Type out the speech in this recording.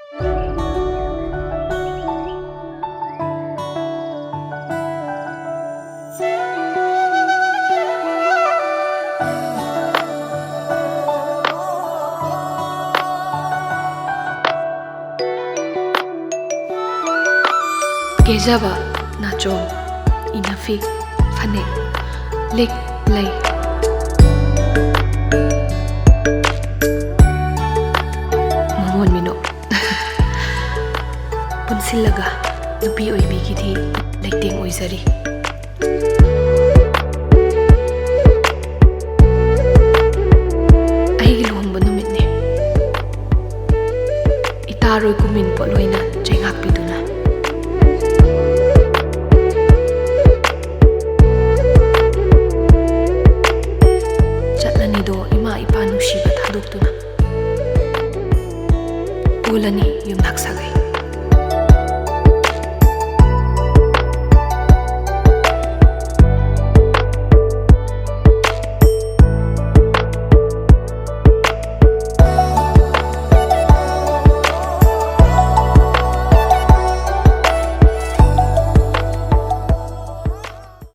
Gezaba nachom inafi fane lik lay momon mino punsilaga nupi oibigidi leiteng oizari aigi luhongba numitne itaroi kumin Potloina jengak piduna Tuna. Ulani yung naksagay.